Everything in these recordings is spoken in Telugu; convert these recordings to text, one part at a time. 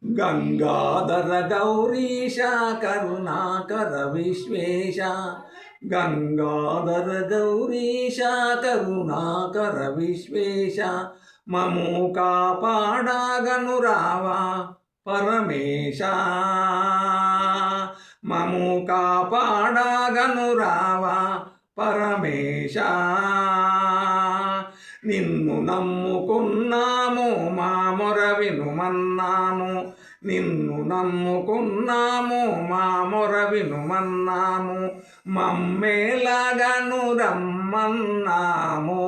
గంగాధర గౌరీశ కరుణాకర విశ్వేశ గంగాధర గౌరీశ కరుణాకర విశ్వేశ మము కాపాడగను రావా పరమేశ మము కాపాడగను రావా పరమేశ నిన్ను నమ్ముకున్నాము మా మొర వినుమన్నాము నిన్ను నమ్ముకున్నాము మా మొర వినుమన్నాము మమ్మేలాగను రమ్మన్నాము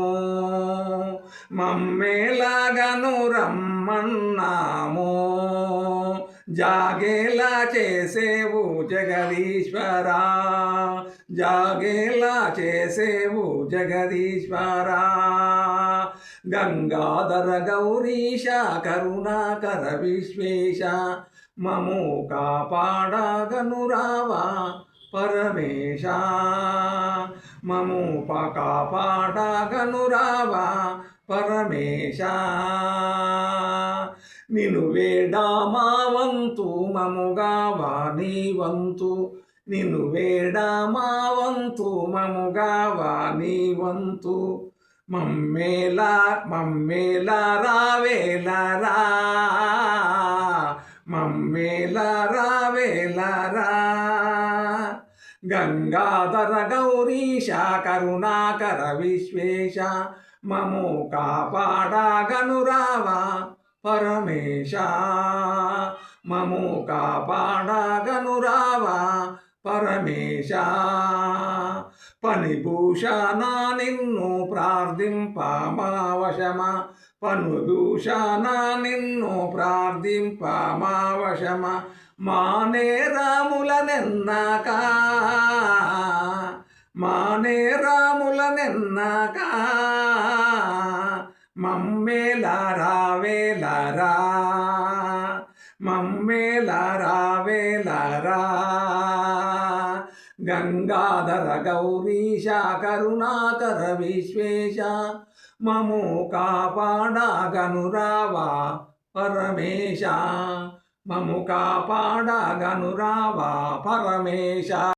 మమ్మేలాగను రమ్మన్నాము జాగేలా చేసేవు జగదీశ్వరా జాగేలా చేసేవు జగదీశ్వరా గంగాధర గౌరీశ కరుణాకర విశ్వేశ మము కాపాడగను రావా పరమేశ మము కాపాడగను రావా పరమేశ నిను వేడా మా వంతు మముగావా నీ వంతు నిను వేడా మా వంతు మముగావా నీ వంతు మమ్మేలా రావేలరా మమ్మేలా రావేలరా గంగాధర గౌరీశ కరుణాకర విశ్వేశ మము కాపాడగను రావా పరమేశ మము కాపాడగను రావా పరమేశ పనిభూషణ నిన్ను ప్రార్థింప మా వశమ పనుభూషణ నిన్ను ప్రార్థింప మా వశమ మా నేరములనెన్నాక మా నేరములనెన్నాక మమ్మేలా రావేలరా మమ్మేలా రావేలరా గంగాధర గౌరీశ కరుణాకర విశ్వేశ మము కాపాడగను రావా పరమేశ మము కాపాడగను రావా పరమేశ.